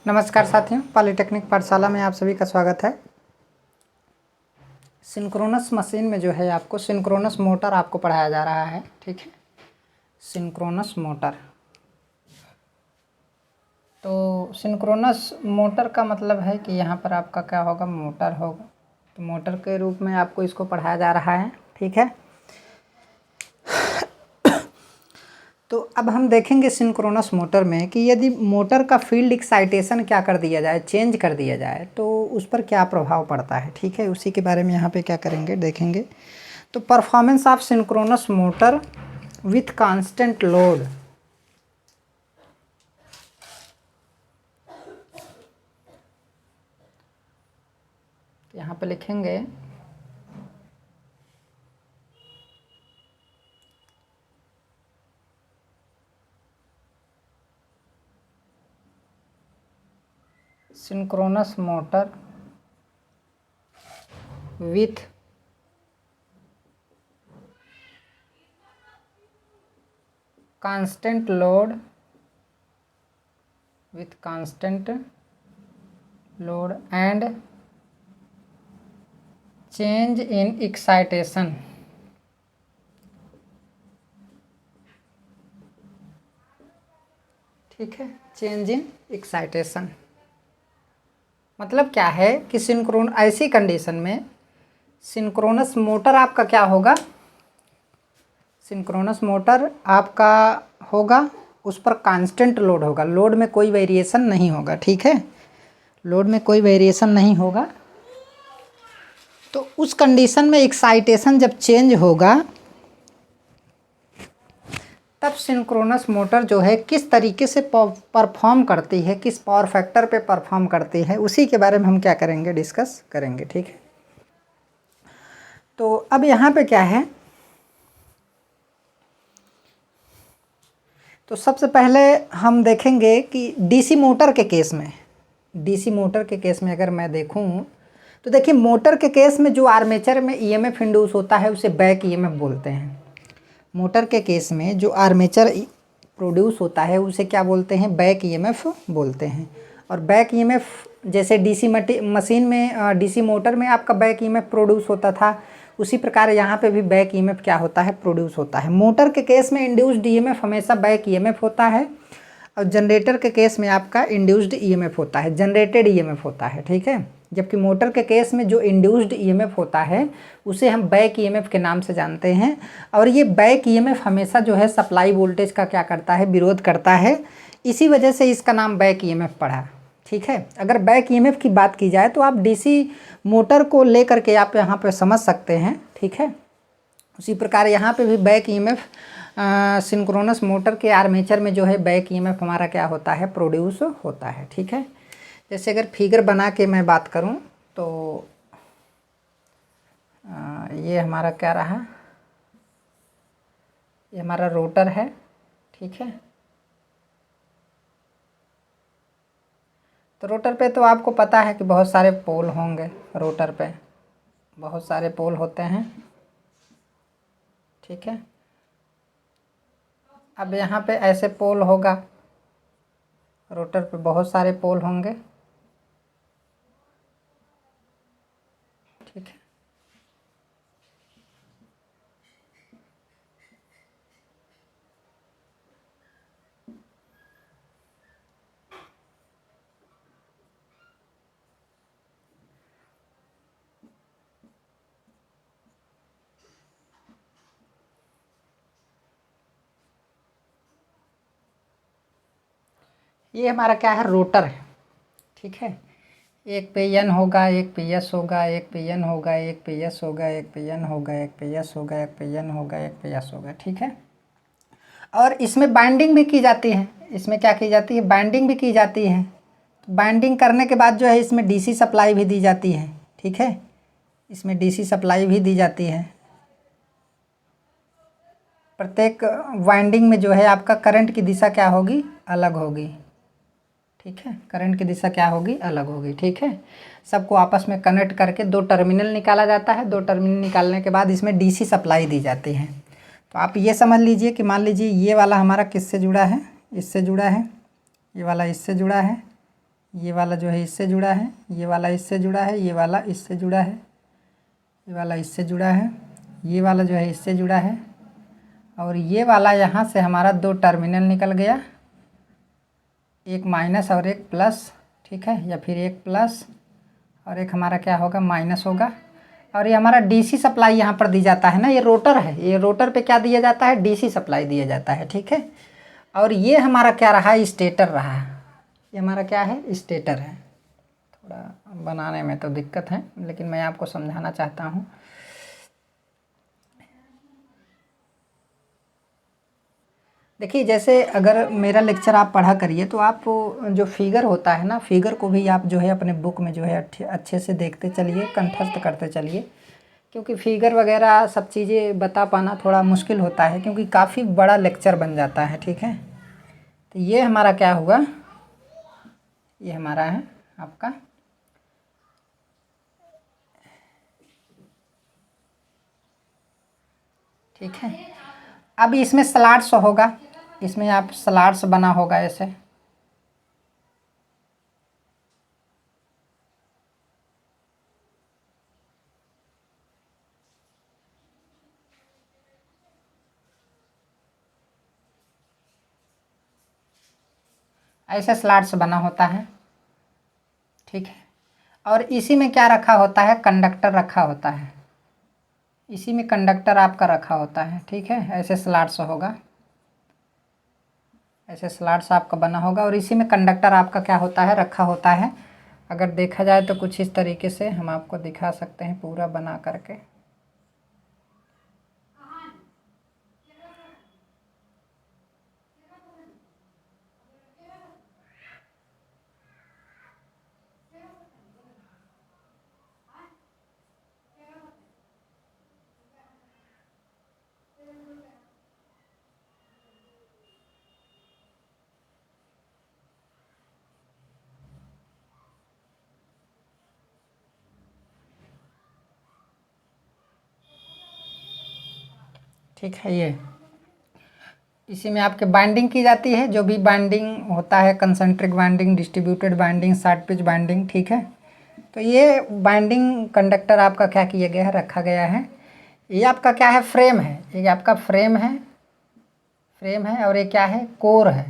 नमस्कार साथियों, पॉलिटेक्निक पाठशाला में आप सभी का स्वागत है। सिंक्रोनस मशीन में जो है आपको सिंक्रोनस मोटर आपको पढ़ाया जा रहा है। ठीक है, सिंक्रोनस मोटर। तो सिंक्रोनस मोटर का मतलब है कि यहाँ पर आपका क्या होगा, मोटर होगा। तो मोटर के रूप में आपको इसको पढ़ाया जा रहा है। ठीक है, तो अब हम देखेंगे सिंक्रोनस मोटर में कि यदि मोटर का फील्ड एक्साइटेशन क्या कर दिया जाए, चेंज कर दिया जाए, तो उस पर क्या प्रभाव पड़ता है। ठीक है, उसी के बारे में यहाँ पे क्या करेंगे, देखेंगे। तो performance of synchronous motor with constant load. यहाँ पे लिखेंगे synchronous motor with constant load and change in excitation. ठीक है, चेंज इन एक्साइटेशन मतलब क्या है कि ऐसी कंडीशन में सिंक्रोनस मोटर आपका क्या होगा, सिंक्रोनस मोटर आपका होगा, उस पर कांस्टेंट लोड होगा, लोड में कोई वेरिएशन नहीं होगा। ठीक है, लोड में कोई वेरिएशन नहीं होगा। तो उस कंडीशन में एक्साइटेशन जब चेंज होगा तब सिंक्रोनस मोटर जो है किस तरीके से परफॉर्म करती है, किस पावर फैक्टर पे परफॉर्म करती है, उसी के बारे में हम क्या करेंगे, डिस्कस करेंगे। ठीक है, तो अब यहाँ पे क्या है, तो सबसे पहले हम देखेंगे कि डीसी मोटर के केस में अगर मैं देखूं तो देखिए, मोटर के केस में जो आर्मेचर में ईएमएफ इंड्यूस होता है उसे बैक ईएमएफ बोलते हैं। मोटर के केस में जो आर्मेचर प्रोड्यूस होता है उसे क्या बोलते हैं, बैक ईएमएफ बोलते हैं। और बैक ईएमएफ जैसे डीसी मशीन में, डीसी मोटर में आपका बैक ईएमएफ प्रोड्यूस होता था, उसी प्रकार यहाँ पे भी बैक ईएमएफ क्या होता है, प्रोड्यूस होता है। मोटर के केस में इंड्यूस्ड ईएमएफ हमेशा बैक ईएमएफ होता है, और जनरेटर के केस में आपका इंड्यूस्ड ईएमएफ होता है, जनरेटेड ईएमएफ होता है। ठीक है, जबकि मोटर के केस में जो इंड्यूस्ड ईएमएफ होता है उसे हम बैक ईएमएफ के नाम से जानते हैं। और ये बैक ईएमएफ हमेशा जो है सप्लाई वोल्टेज का क्या करता है, विरोध करता है, इसी वजह से इसका नाम बैक ईएमएफ पड़ा। ठीक है, अगर बैक ईएमएफ की बात की जाए तो आप डीसी मोटर को लेकर के आप यहाँ पे समझ सकते हैं। ठीक है, उसी प्रकार यहाँ पे भी बैक ईएमएफ सिंक्रोनस मोटर के आर्मेचर में जो है बैक ईएमएफ हमारा क्या होता है, प्रोड्यूस होता है। ठीक है, जैसे अगर फिगर बना के मैं बात करूं तो ये हमारा क्या रहा, ये हमारा रोटर है। ठीक है, तो रोटर पे तो आपको पता है कि बहुत सारे पोल होंगे, रोटर पे बहुत सारे पोल होते हैं। ठीक है, अब यहाँ पे ऐसे पोल होगा, रोटर पे बहुत सारे पोल होंगे। ठीक है, ये हमारा क्या है, रोटर है। ठीक है, एक पे एन होगा, एक पे एस होगा, एक पे एन होगा, एक पे एस होगा, एक पे एन होगा, एक पे एस होगा, एक पे एन होगा, एक पे एस होगा। ठीक है, और इसमें बाइंडिंग भी की जाती है, इसमें क्या की जाती है, बाइंडिंग भी की जाती है। तो बाइंडिंग करने के बाद जो है इसमें डीसी सप्लाई भी दी जाती है। ठीक है, इसमें डीसी सप्लाई भी दी जाती है। प्रत्येक वाइंडिंग में जो है आपका करंट की दिशा क्या होगी, अलग होगी। ठीक है, करंट की दिशा क्या होगी, अलग होगी। ठीक है, सबको आपस में कनेक्ट करके दो टर्मिनल निकाला जाता है। दो टर्मिनल निकालने के बाद इसमें डीसी सप्लाई दी जाती है। तो आप ये समझ लीजिए कि मान लीजिए ये वाला हमारा किससे जुड़ा है, इससे जुड़ा है, ये वाला इससे जुड़ा है, ये वाला जो है इससे जुड़ा है, ये वाला इससे जुड़ा है, ये वाला इससे जुड़ा है, ये वाला इससे जुड़ा है, ये वाला जो है इससे जुड़ा है, और ये वाला यहाँ से हमारा 2 टर्मिनल निकल गया, एक माइनस और एक प्लस, ठीक है, या फिर एक प्लस और एक हमारा क्या होगा, माइनस होगा। और ये हमारा डीसी सप्लाई यहाँ पर दी जाता है ना, ये रोटर है, ये रोटर पे क्या दिया जाता है, डीसी सप्लाई दिया जाता है, ठीक है। और ये हमारा क्या रहा, स्टेटर रहा, ये हमारा क्या है, स्टेटर है। थोड़ा बनाने में तो दिक्कत है, लेकिन मैं आपको समझाना चाहता हूँ। देखिए, जैसे अगर मेरा लेक्चर आप पढ़ा करिए तो आप जो फिगर होता है ना, फिगर को भी आप जो है अपने बुक में जो है अच्छे से देखते चलिए, कंठस्थ करते चलिए, क्योंकि फिगर वगैरह सब चीज़ें बता पाना थोड़ा मुश्किल होता है, क्योंकि काफ़ी बड़ा लेक्चर बन जाता है, ठीक है। तो ये हमारा क्या हुआ, ये हमारा है आपका ठीक है। अब इसमें स्लॉट्स होगा, इसमें आप स्लॉट्स बना होगा ऐसे, ऐसे स्लॉट्स बना होता है, ठीक है। और इसी में क्या रखा होता है, कंडक्टर रखा होता है, इसी में कंडक्टर आपका रखा होता है, ठीक है। ऐसे स्लॉट्स होगा, ऐसे स्लॉट्स आपका बना होगा, और इसी में कंडक्टर आपका क्या होता है, रखा होता है। अगर देखा जाए तो कुछ इस तरीके से हम आपको दिखा सकते हैं पूरा बना करके। ठीक है, ये इसी में आपके बाइंडिंग की जाती है, जो भी बाइंडिंग होता है, concentric binding, distributed binding, short pitch binding, ठीक है। तो ये बाइंडिंग कंडक्टर आपका क्या किया गया है, रखा गया है। ये आपका क्या है, फ्रेम है, ये आपका फ्रेम है, फ्रेम है, और ये क्या है, कोर है,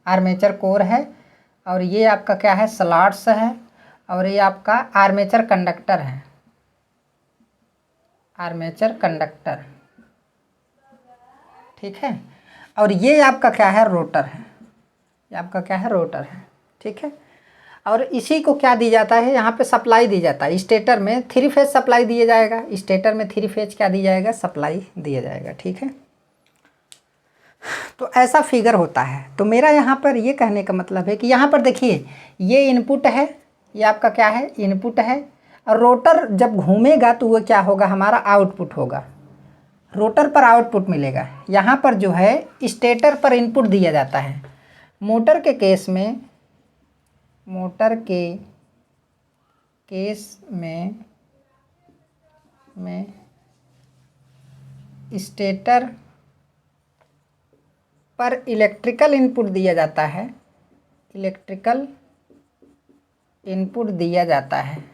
आर्मेचर कोर है, और ये आपका क्या है, स्लॉट्स है, और ये आपका आर्मेचर कंडक्टर है, आर्मेचर कंडक्टर, ठीक है। और ये आपका क्या है, रोटर है, ये आपका क्या है, रोटर है, ठीक है। और इसी को क्या दी जाता है, यहाँ पे सप्लाई दी जाता है, स्टेटर में 3 फेज सप्लाई दिया जाएगा, स्टेटर में 3 फेज क्या दिया जाएगा, सप्लाई दिया जाएगा, ठीक है। तो ऐसा फिगर होता है। तो मेरा यहाँ पर ये कहने का मतलब है कि यहाँ पर देखिए, ये इनपुट है, ये आपका क्या है, इनपुट है, और रोटर जब घूमेगा तो वो क्या होगा, हमारा आउटपुट होगा, रोटर पर आउटपुट मिलेगा। यहाँ पर जो है स्टेटर पर इनपुट दिया जाता है। मोटर के केस में, मोटर के केस में स्टेटर पर इलेक्ट्रिकल इनपुट दिया जाता है, इलेक्ट्रिकल इनपुट दिया जाता है,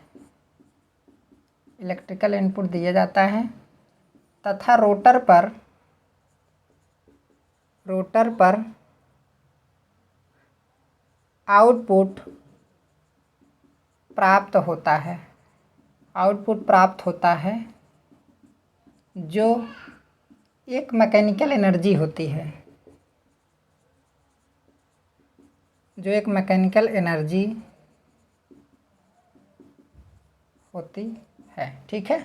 इलेक्ट्रिकल इनपुट दिया जाता है, तथा रोटर पर आउटपुट प्राप्त होता है, आउटपुट प्राप्त होता है, जो एक मैकेनिकल एनर्जी होती है, जो एक मैकेनिकल एनर्जी होती है, ठीक है,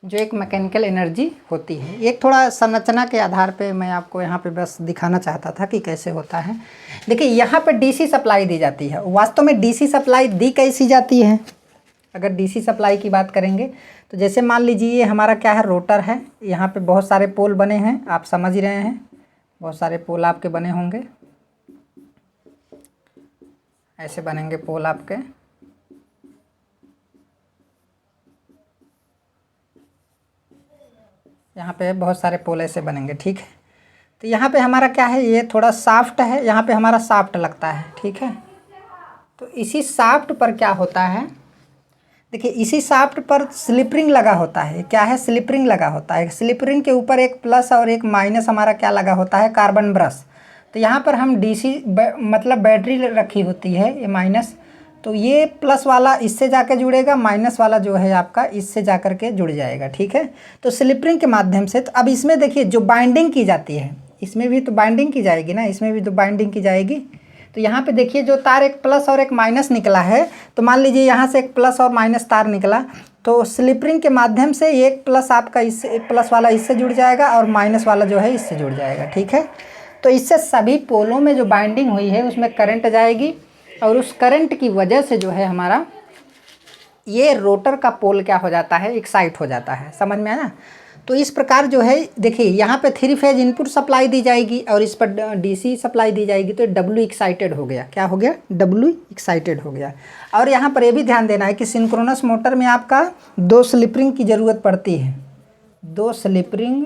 जो एक मैकेनिकल एनर्जी होती है। एक थोड़ा संरचना के आधार पे मैं आपको यहाँ पे बस दिखाना चाहता था कि कैसे होता है। देखिए, यहाँ पे डीसी सप्लाई दी जाती है। वास्तव में डीसी सप्लाई दी कैसी जाती है, अगर डीसी सप्लाई की बात करेंगे तो जैसे मान लीजिए ये हमारा क्या है, रोटर है, यहाँ पे बहुत सारे पोल बने हैं, आप समझ ही रहे हैं, बहुत सारे पोल आपके बने होंगे, ऐसे बनेंगे पोल आपके, यहाँ पे बहुत सारे पोल ऐसे बनेंगे, ठीक है। तो यहाँ पे हमारा क्या है, ये थोड़ा साफ्ट है, यहाँ पे हमारा साफ्ट लगता है, ठीक है, तो इसी शाफ्ट पर क्या होता है, देखिए इसी शाफ्ट पर स्लिप रिंग लगा होता है। क्या है, स्लिप रिंग लगा होता है। स्लिप रिंग के ऊपर एक प्लस और एक माइनस हमारा क्या लगा होता है, कार्बन ब्रश। तो यहाँ पर हम डीसी मतलब बैटरी रखी होती है, ये माइनस, तो ये प्लस वाला इससे जाकर जुड़ेगा, माइनस वाला जो है आपका इससे जाकर के जुड़ जाएगा। ठीक है, तो स्लिप रिंग के माध्यम से, तो अब इसमें देखिए जो बाइंडिंग की जाती है, इसमें भी तो बाइंडिंग की जाएगी ना, इसमें भी तो बाइंडिंग की जाएगी। तो यहाँ पे देखिए जो तार एक प्लस और एक माइनस निकला है, तो मान लीजिए यहाँ से एक प्लस और माइनस तार निकला, तो स्लिप रिंग के माध्यम से एक प्लस आपका इससे, एक प्लस वाला इससे जुड़ जाएगा और माइनस वाला जो है इससे जुड़ जाएगा। ठीक है, तो इससे सभी पोलों में जो बाइंडिंग हुई है उसमें करंट जाएगी, और उस करंट की वजह से जो है हमारा ये रोटर का पोल क्या हो जाता है, एक्साइट हो जाता है। समझ में आया। तो इस प्रकार जो है देखिए यहाँ पे 3 फेज इनपुट सप्लाई दी जाएगी और इस पर डीसी सप्लाई दी जाएगी, तो डब्ल्यू एक्साइटेड हो गया। क्या हो गया, डब्ल्यू एक्साइटेड हो गया। और यहाँ पर ये भी ध्यान देना है कि सिंक्रोनस मोटर में आपका 2 स्लिप रिंग की ज़रूरत पड़ती है, 2 स्लिप रिंग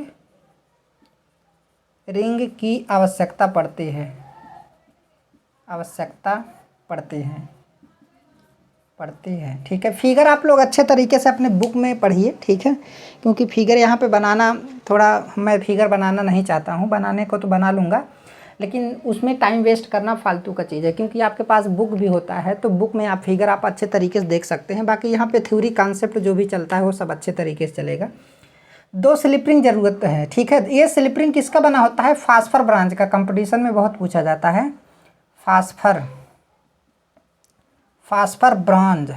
की आवश्यकता पड़ती है, पड़ती है। ठीक है, फिगर आप लोग अच्छे तरीके से अपने बुक में पढ़िए। ठीक है, क्योंकि फिगर यहाँ पे बनाना थोड़ा, मैं फिगर बनाना नहीं चाहता हूँ, बनाने को तो बना लूँगा, लेकिन उसमें टाइम वेस्ट करना फालतू का चीज़ है। क्योंकि आपके पास बुक भी होता है, तो बुक में आप फिगर आप अच्छे तरीके से देख सकते हैं। बाकी यहाँ पे थ्योरी कॉन्सेप्ट जो भी चलता है वो सब अच्छे तरीके से चलेगा। 2 स्लिप रिंग ज़रूरत है। ठीक है, ये स्लिप रिंग किसका बना होता है, फास्फर ब्रांच का। कंपटीशन में बहुत पूछा जाता है, फास्फर ब्रॉन्ज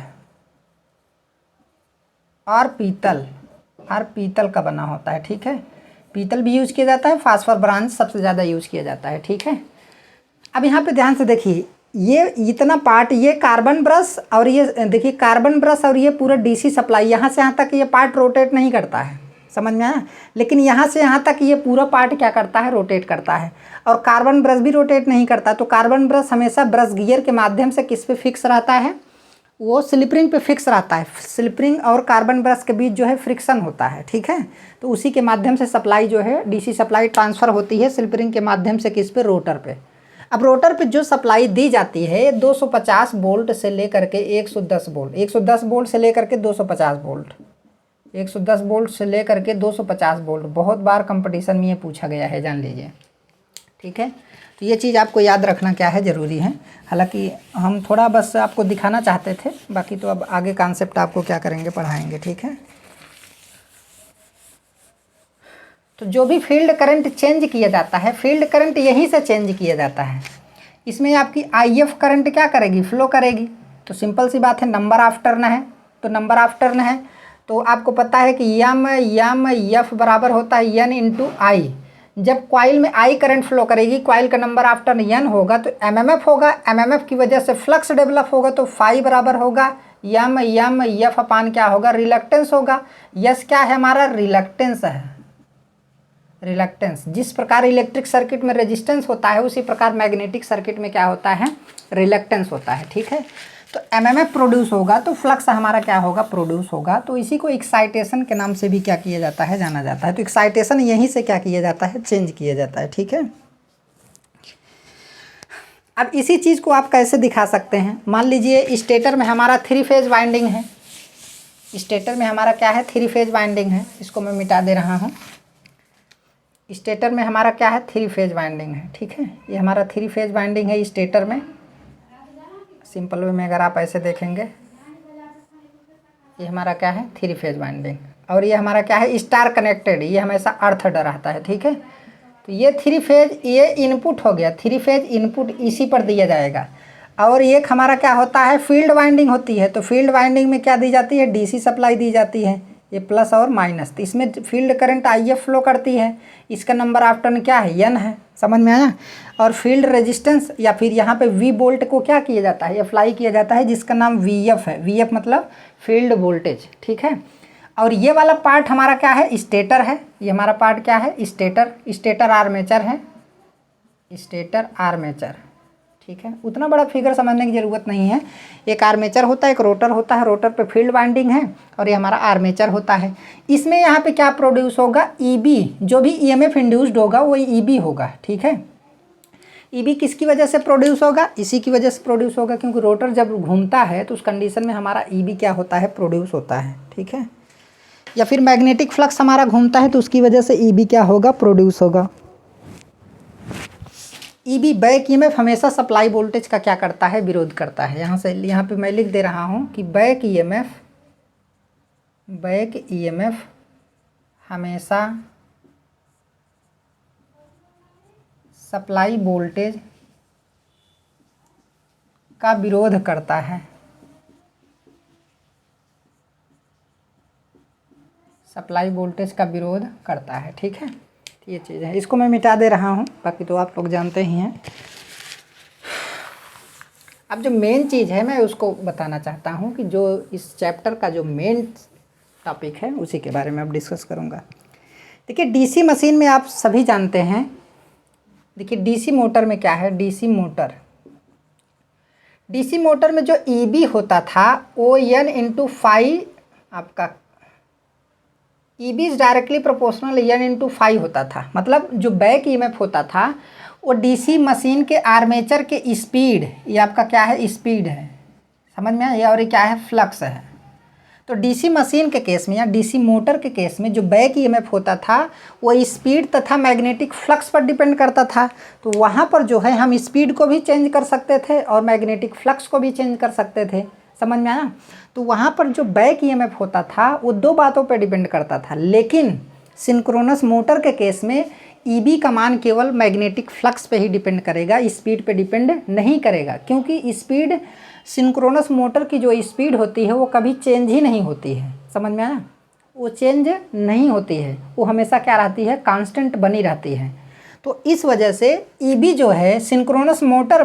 और पीतल का बना होता है। ठीक है, पीतल भी यूज किया जाता है, फास्फर ब्रॉन्ज सबसे ज़्यादा यूज किया जाता है। ठीक है, अब यहाँ पे ध्यान से देखिए, ये इतना पार्ट, ये कार्बन ब्रश और ये देखिए कार्बन ब्रश और ये पूरा डीसी सप्लाई, यहाँ से यहाँ तक ये पार्ट रोटेट नहीं करता है। समझ में आया। लेकिन यहाँ से यहाँ तक ये पूरा पार्ट क्या करता है, रोटेट करता है। और कार्बन ब्रश भी रोटेट नहीं करता। तो कार्बन ब्रश हमेशा ब्रश गियर के माध्यम से किस पे फिक्स रहता है, वो स्लिप रिंग पे फिक्स रहता है। स्लिप रिंग और कार्बन ब्रश के बीच जो है फ्रिक्शन होता है। ठीक है, तो उसी के माध्यम से सप्लाई जो है डीसी सप्लाई ट्रांसफ़र होती है स्लिप रिंग के माध्यम से किस पे, रोटर पे। अब रोटर पे जो सप्लाई दी जाती है 250 वोल्ट से लेकर के 110 वोल्ट, 110 वोल्ट से लेकर के 250 वोल्ट, 110 वोल्ट से लेकर के 250 वोल्ट। बहुत बार कंपटीशन में ये पूछा गया है, जान लीजिए। ठीक है, तो ये चीज़ आपको याद रखना क्या है, ज़रूरी है। हालांकि हम थोड़ा बस आपको दिखाना चाहते थे, बाकी तो अब आगे कॉन्सेप्ट आपको क्या करेंगे, पढ़ाएंगे। ठीक है, तो जो भी फील्ड करंट चेंज किया जाता है, फील्ड करंट यहीं से चेंज किया जाता है। इसमें आपकी आईएफ करंट क्या करेगी, फ्लो करेगी। तो सिंपल सी बात है, नंबर ऑफ टर्न है, तो नंबर ऑफ टर्न है तो आपको पता है कि यम एफ बराबर होता है एन इंटू आई। जब कॉइल में आई करंट फ्लो करेगी, कॉइल का नंबर ऑफ टर्न एन होगा, तो एमएमएफ होगा, एमएमएफ की वजह से फ्लक्स डेवलप होगा, तो फाई बराबर होगा यम एफ अपान क्या होगा, रिलक्टेंस होगा। यस क्या है हमारा, रिलक्टेंस है। रिलक्टेंस, जिस प्रकार इलेक्ट्रिक सर्किट में रेजिस्टेंस होता है उसी प्रकार मैग्नेटिक सर्किट में क्या होता है, रिलक्टेंस होता है। ठीक है, तो एमएमएफ प्रोड्यूस होगा तो फ्लक्स हमारा क्या होगा, प्रोड्यूस होगा। तो इसी को एक्साइटेशन के नाम से भी क्या किया जाता है, जाना जाता है। तो एक्साइटेशन यहीं से क्या किया जाता है, चेंज किया जाता है। ठीक है, अब इसी चीज़ को आप कैसे दिखा सकते हैं, मान लीजिए स्टेटर में हमारा 3 फेज वाइंडिंग है। स्टेटर में हमारा क्या है, 3 फेज वाइंडिंग है। इसको मैं मिटा दे रहा हूँ। स्टेटर में हमारा क्या है, 3 फेज वाइंडिंग है। ठीक है, ये हमारा 3 फेज वाइंडिंग है स्टेटर में। सिंपल वे में अगर आप ऐसे देखेंगे, ये हमारा क्या है, 3 फेज वाइंडिंग, और ये हमारा क्या है, स्टार कनेक्टेड, ये हमेशा अर्थ रहता है। ठीक है, तो ये 3 फेज, ये इनपुट हो गया, 3 फेज इनपुट इसी पर दिया जाएगा। और एक हमारा क्या होता है, फील्ड वाइंडिंग होती है। तो फील्ड वाइंडिंग में क्या दी जाती है, डीसी सप्लाई दी जाती है, ये प्लस और माइनस। तो इसमें फील्ड करंट आईएफ फ्लो करती है, इसका नंबर ऑफ टर्न क्या है, एन है। समझ में आया। और फील्ड रेजिस्टेंस या फिर यहाँ पे वी वोल्ट को क्या किया जाता है, अप्लाई किया जाता है, जिसका नाम वीएफ है। वीएफ मतलब फील्ड वोल्टेज। ठीक है, और ये वाला पार्ट हमारा क्या है, स्टेटर है। ये हमारा पार्ट क्या है, स्टेटर आर्मेचर है, स्टेटर आर्मेचर। ठीक है, उतना बड़ा फिगर समझने की ज़रूरत नहीं है। एक आर्मेचर होता है, एक रोटर होता है, रोटर पे फील्ड वाइंडिंग है, और ये हमारा आर्मेचर होता है। इसमें यहाँ पे क्या प्रोड्यूस होगा, ईबी, जो भी ईएमएफ इंड्यूस्ड होगा वो ईबी होगा। ठीक है, ईबी किसकी वजह से प्रोड्यूस होगा? इसी की वजह से प्रोड्यूस होगा, क्योंकि रोटर जब घूमता है तो उस कंडीशन में हमारा ईबी क्या होता है? प्रोड्यूस होता है, ठीक है। या फिर मैग्नेटिक फ्लक्स हमारा घूमता है तो उसकी वजह से ईबी क्या होगा? प्रोड्यूस होगा। ईबी बैक ईएमएफ हमेशा सप्लाई वोल्टेज का क्या करता है? विरोध करता है। यहाँ पे मैं लिख दे रहा हूँ कि बैक ईएमएफ हमेशा सप्लाई वोल्टेज का विरोध करता है। सप्लाई वोल्टेज का विरोध करता है, ठीक है। ये चीज़ है, इसको मैं मिटा दे रहा हूँ, बाकी तो आप लोग जानते ही हैं। अब जो मेन चीज़ है मैं उसको बताना चाहता हूँ कि जो इस चैप्टर का जो मेन टॉपिक है उसी के बारे में अब डिस्कस करूँगा। देखिए डीसी मशीन में आप सभी जानते हैं, देखिए डीसी मोटर में क्या है? डीसी मोटर में जो ईबी होता था वो एन इंटू फाई, आपका E B is directly proportional N into phi होता था। मतलब जो बैक ईएमएफ होता था वो डीसी मशीन के आर्मेचर के स्पीड, ये आपका क्या है? स्पीड है, समझ में आया? और ये क्या है? फ्लक्स है। तो डीसी मशीन के केस में या डीसी मोटर के केस में जो बैक ईएमएफ होता था वो स्पीड तथा मैग्नेटिक फ्लक्स पर डिपेंड करता था। तो वहाँ पर जो है हम स्पीड को भी चेंज कर सकते थे और मैग्नेटिक फ्लक्स को भी चेंज कर सकते थे, समझ में आया? तो वहाँ पर जो बैक ईएमएफ होता था वो दो बातों पर डिपेंड करता था। लेकिन सिंक्रोनस मोटर के केस में ईबी का मान केवल मैग्नेटिक फ्लक्स पे ही डिपेंड करेगा, स्पीड पे डिपेंड नहीं करेगा, क्योंकि स्पीड सिंक्रोनस मोटर की जो स्पीड होती है वो कभी चेंज ही नहीं होती है, समझ में आया? वो चेंज नहीं होती है, वो हमेशा क्या रहती है? कांस्टेंट बनी रहती है। तो इस वजह से ईबी जो है सिंक्रोनस मोटर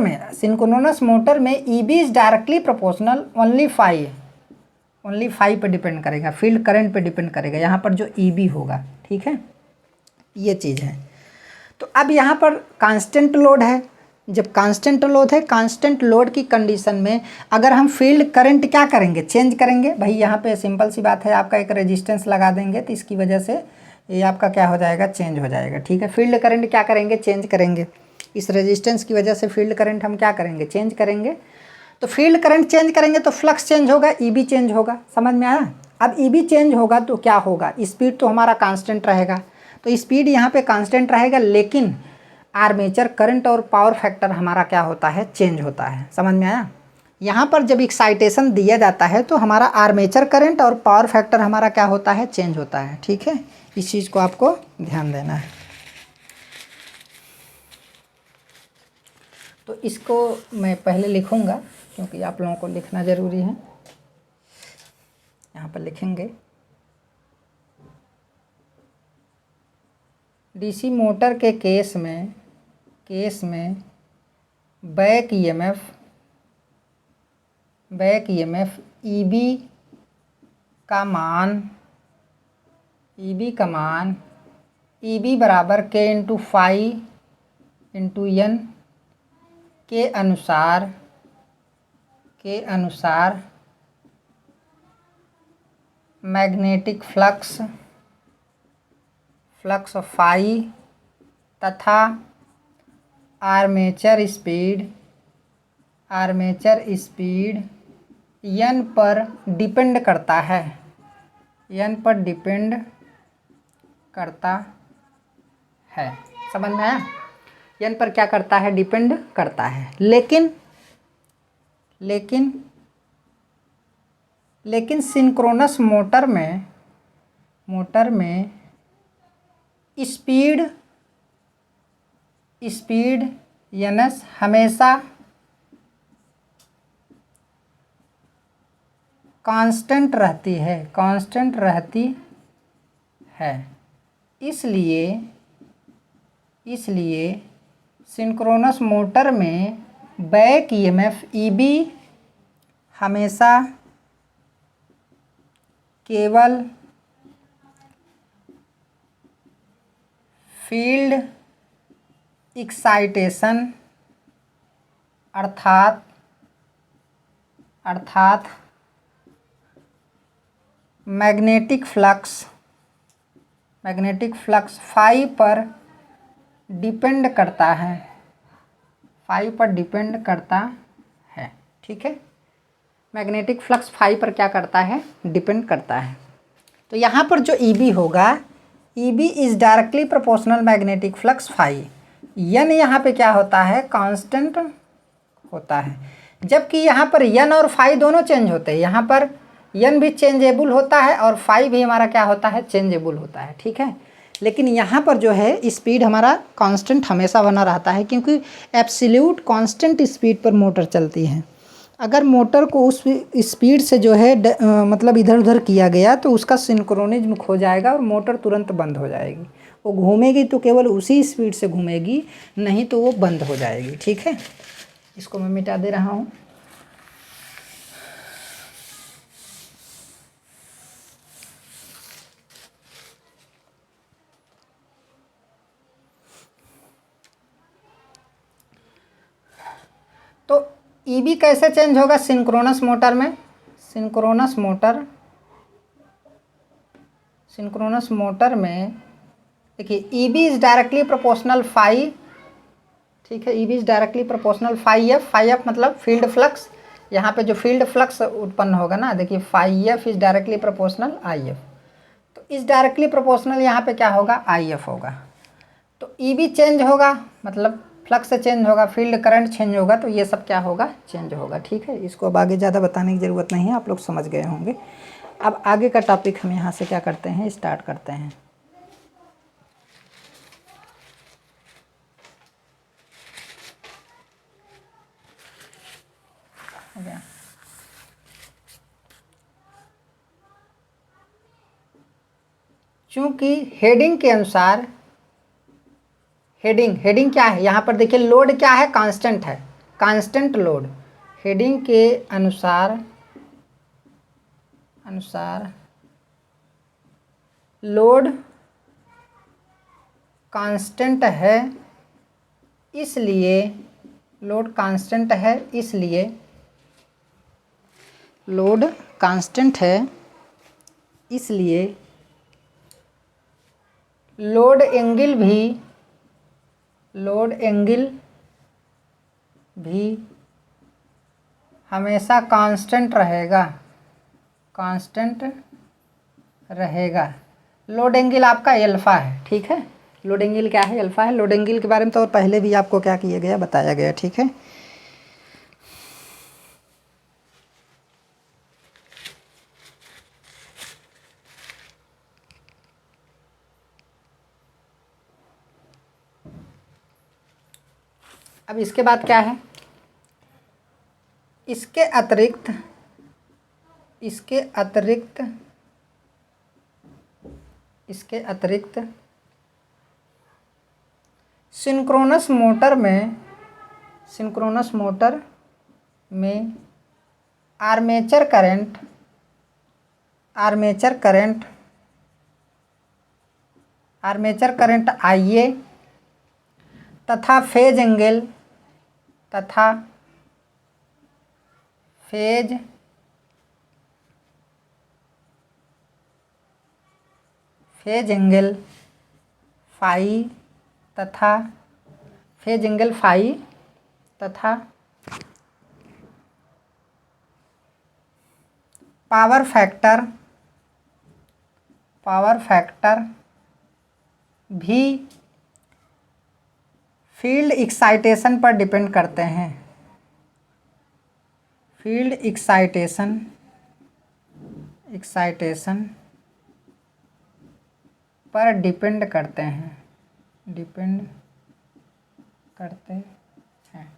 में E B is directly proportional only phi पे डिपेंड करेगा, फील्ड करंट पे डिपेंड करेगा यहाँ पर जो ईबी होगा, ठीक है। ये चीज़ है। तो अब यहाँ पर कांस्टेंट लोड है। जब कांस्टेंट लोड है, कांस्टेंट लोड की कंडीशन में अगर हम फील्ड करंट क्या करेंगे? चेंज करेंगे। भाई यहाँ पे सिंपल सी बात है, आपका एक रेजिस्टेंस लगा देंगे तो इसकी वजह से ये आपका क्या हो जाएगा? चेंज हो जाएगा, ठीक है। फील्ड करंट क्या करेंगे? चेंज करेंगे। इस रेजिस्टेंस की वजह से फील्ड करंट हम क्या करेंगे? चेंज करेंगे। तो फील्ड करंट चेंज करेंगे तो फ्लक्स चेंज होगा, ईबी चेंज होगा, समझ में आया? अब ईबी चेंज होगा तो क्या होगा? स्पीड तो हमारा कांस्टेंट रहेगा, तो स्पीड यहाँ पे कांस्टेंट रहेगा, लेकिन आर्मेचर करंट और पावर फैक्टर हमारा क्या होता है? चेंज होता है, समझ में आया? यहाँ पर जब एक्साइटेशन दिया जाता है तो हमारा आर्मेचर करंट और पावर फैक्टर हमारा क्या होता है? चेंज होता है, ठीक है। इस चीज़ को आपको ध्यान देना है। तो इसको मैं पहले लिखूँगा क्योंकि आप लोगों को लिखना ज़रूरी है। यहाँ पर लिखेंगे डीसी मोटर के केस में बैक ईएमएफ ईबी का मान ईबी बराबर के इंटू फाई इंटू एन के अनुसार मैग्नेटिक फ्लक्स फाई तथा आर्मेचर स्पीड एन पर डिपेंड करता है, समझ में आया? एन पर क्या करता है? डिपेंड करता है। लेकिन सिंक्रोनस मोटर में स्पीड एनएस हमेशा कांस्टेंट रहती है। इसलिए सिंक्रोनस मोटर में बैक ईएमएफ ईबी हमेशा केवल फील्ड एक्साइटेशन अर्थात मैग्नेटिक फ्लक्स फाई पर डिपेंड करता है, फाई पर डिपेंड करता है, ठीक है। मैग्नेटिक फ्लक्स फाई पर क्या करता है, डिपेंड करता है। तो यहाँ पर जो EB होगा, EB is directly proportional magnetic flux phi. N यहाँ पे क्या होता है, कांस्टेंट होता है, जबकि यहाँ पर N और फाई दोनों चेंज होते हैं। यहाँ पर N भी चेंजेबल होता है और फाई भी हमारा क्या होता है, चेंजेबल होता है, ठीक है। लेकिन यहाँ पर जो है स्पीड हमारा कांस्टेंट हमेशा बना रहता है, क्योंकि एब्सोल्यूट कांस्टेंट स्पीड पर मोटर चलती है। अगर मोटर को उस स्पीड से जो है मतलब इधर उधर किया गया तो उसका सिंक्रोनिज्म खो जाएगा और मोटर तुरंत बंद हो जाएगी। वो घूमेगी तो केवल उसी स्पीड से घूमेगी, नहीं तो वो बंद हो जाएगी, ठीक है। इसको मैं मिटा दे रहा हूँ। तो EB कैसे चेंज होगा सिंक्रोनस मोटर में, सिंक्रोनस मोटर में देखिए EB is directly proportional phi, ठीक है। EB is directly proportional phi F मतलब फील्ड फ्लक्स। यहाँ पे जो फील्ड फ्लक्स उत्पन्न होगा ना, देखिए phi F is directly proportional IF। तो इस डायरेक्टली प्रोपोर्शनल यहाँ पे क्या होगा, IF होगा। तो EB चेंज होगा मतलब फ्लक्स चेंज होगा, फील्ड करंट चेंज होगा, तो ये सब क्या होगा, चेंज होगा, ठीक है। इसको अब आगे ज़्यादा बताने की ज़रूरत नहीं है, आप लोग समझ गए होंगे। अब आगे का टॉपिक हम यहाँ से क्या करते हैं, स्टार्ट करते हैं। चूँकि हेडिंग के अनुसार, हेडिंग क्या है यहाँ पर देखिए, लोड क्या है, कांस्टेंट है, कांस्टेंट लोड। हेडिंग के अनुसार लोड कांस्टेंट है, इसलिए लोड कांस्टेंट है, इसलिए लोड कांस्टेंट है, इसलिए लोड एंगल भी हमेशा कांस्टेंट रहेगा। लोड एंगल आपका एल्फा है, ठीक है। लोड एंगल क्या है, एल्फा है। लोड एंगल के बारे में तो और पहले भी आपको क्या किया गया, बताया गया, ठीक है। अब इसके बाद क्या है, इसके अतिरिक्त सिंक्रोनस मोटर में आर्मेचर करंट IA तथा phase angle phase angle phi तथा पावर फैक्टर भी फील्ड एक्साइटेशन पर डिपेंड करते हैं। फील्ड एक्साइटेशन पर डिपेंड करते हैं,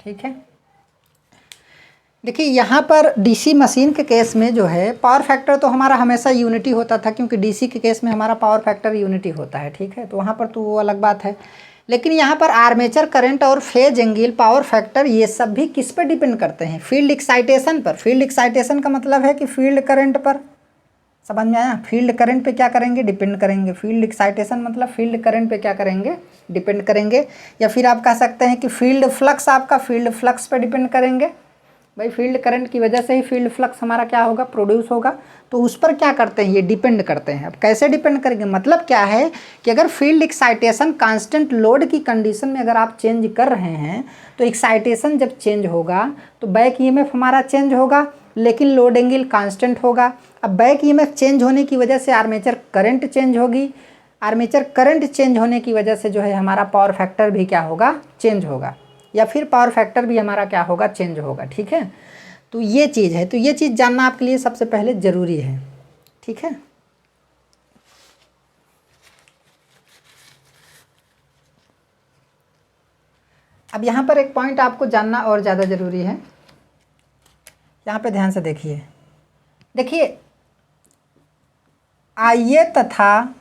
ठीक है। देखिए यहाँ पर DC मशीन के केस में जो है पावर फैक्टर तो हमारा हमेशा यूनिटी होता था, क्योंकि DC के केस में हमारा पावर फैक्टर यूनिटी होता है, ठीक है। तो वहाँ पर तो वो अलग बात है। लेकिन यहाँ पर आर्मेचर करंट और फेज एंगल, पावर फैक्टर, ये सब भी किस पर डिपेंड करते हैं, फील्ड एक्साइटेशन पर। फील्ड एक्साइटेशन का मतलब है कि फील्ड करंट पर, समझ में आया। फील्ड करंट पे क्या करेंगे, डिपेंड करेंगे। फील्ड एक्साइटेशन मतलब फील्ड करंट पे क्या करेंगे, डिपेंड करेंगे। या फिर आप कह सकते हैं कि फील्ड फ्लक्स, आपका फील्ड फ्लक्स पे डिपेंड करेंगे, भाई फील्ड करंट की वजह से ही फील्ड फ्लक्स हमारा क्या होगा, प्रोड्यूस होगा। तो उस पर क्या करते हैं, ये डिपेंड करते हैं। अब कैसे डिपेंड करेंगे, मतलब क्या है कि अगर फील्ड एक्साइटेशन कांस्टेंट लोड की कंडीशन में अगर आप चेंज कर रहे हैं तो एक्साइटेशन जब चेंज होगा तो बैक ईएमएफ हमारा चेंज होगा, लेकिन लोड एंगल कांस्टेंट होगा। अब बैक ईएमएफ चेंज होने की वजह से आर्मेचर करंट चेंज होगी, आर्मेचर करंट चेंज होने की वजह से जो है हमारा पावर फैक्टर भी क्या होगा, चेंज होगा, या फिर पावर फैक्टर भी हमारा क्या होगा, चेंज होगा। ठीक है, तो ये चीज़ है, तो ये चीज़ जानना आपके लिए सबसे पहले ज़रूरी है। ठीक है, अब यहाँ पर एक पॉइंट आपको जानना और ज़्यादा ज़रूरी है, यहाँ पे ध्यान से देखिए। देखिए आईए तथा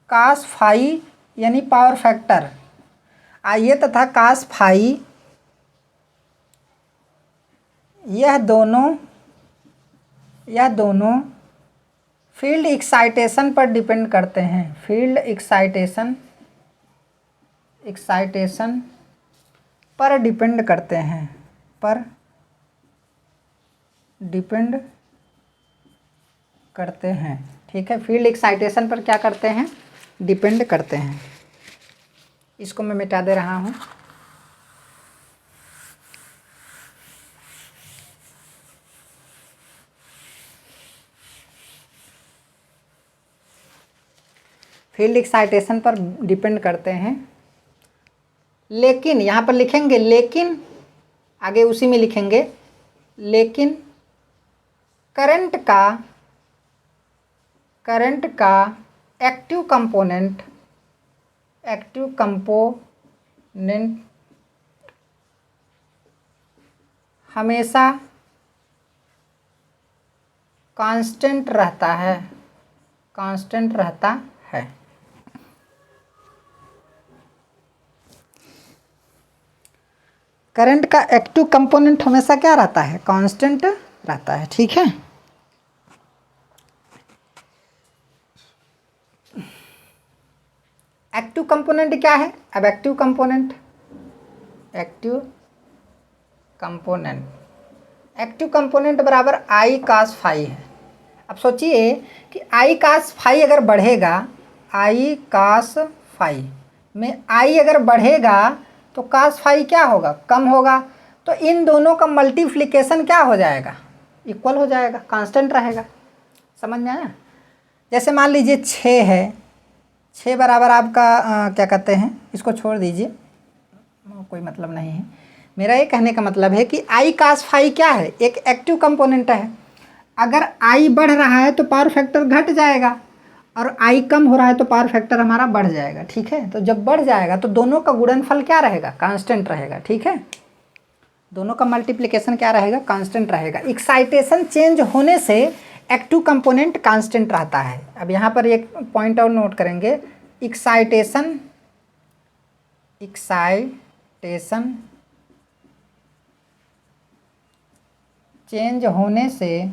कास फाई यानी पावर फैक्टर, आईए तथा कास फाई यह दोनों फील्ड एक्साइटेशन पर डिपेंड करते हैं। फील्ड एक्साइटेशन पर डिपेंड करते हैं, पर डिपेंड करते हैं। ठीक है, फील्ड एक्साइटेशन पर क्या करते हैं, डिपेंड करते हैं। इसको मैं मिटा दे रहा हूँ। फील्ड एक्साइटेशन पर डिपेंड करते हैं, लेकिन यहाँ पर लिखेंगे, लेकिन आगे उसी में लिखेंगे, लेकिन करंट का एक्टिव कंपोनेंट हमेशा कांस्टेंट रहता है, करंट का एक्टिव कंपोनेंट हमेशा क्या रहता है, कांस्टेंट रहता है। ठीक है, एक्टिव कंपोनेंट क्या है, अब एक्टिव कंपोनेंट बराबर आई कास फाई है। अब सोचिए कि आई कास फाई अगर बढ़ेगा, आई कास फाई में आई अगर बढ़ेगा तो कास फाई क्या होगा, कम होगा। तो इन दोनों का मल्टीप्लिकेशन क्या हो जाएगा, इक्वल हो जाएगा, कांस्टेंट रहेगा। समझ में आया। जैसे मान लीजिए 6 है, 6 बराबर आपका क्या कहते हैं, इसको छोड़ दीजिए, कोई मतलब नहीं है। मेरा ये कहने का मतलब है कि आई कास फाई क्या है, एक एक्टिव कंपोनेंट है। अगर आई बढ़ रहा है तो पावर फैक्टर घट जाएगा, और आई कम हो रहा है तो पावर फैक्टर हमारा बढ़ जाएगा। ठीक है, तो जब बढ़ जाएगा तो दोनों का गुणनफल क्या रहेगा, कांस्टेंट रहेगा। ठीक है, दोनों का मल्टीप्लिकेशन क्या रहेगा, कांस्टेंट रहेगा। एक्साइटेशन चेंज होने से एक्टिव कंपोनेंट कांस्टेंट रहता है। अब यहाँ पर एक पॉइंट और नोट करेंगे, एक्साइटेशन चेंज होने से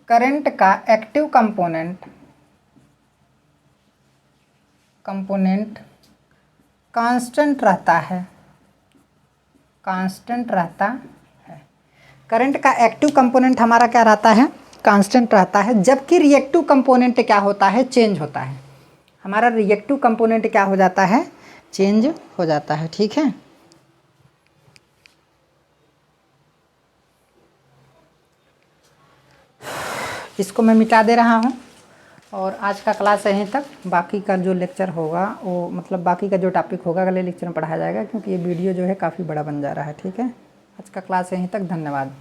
करंट का एक्टिव कंपोनेंट कांस्टेंट रहता है, करंट का एक्टिव कंपोनेंट हमारा क्या रहता है, कांस्टेंट रहता है। जबकि रिएक्टिव कंपोनेंट क्या होता है, चेंज होता है। हमारा रिएक्टिव कंपोनेंट क्या हो जाता है, चेंज हो जाता है। ठीक है, इसको मैं मिटा दे रहा हूँ। और आज का क्लास यहीं तक, बाकी का जो लेक्चर होगा वो मतलब बाकी का जो टॉपिक होगा अगले लेक्चर में पढ़ाया जाएगा, क्योंकि ये वीडियो जो है काफ़ी बड़ा बन जा रहा है। ठीक है, आज का क्लास यहीं तक, धन्यवाद।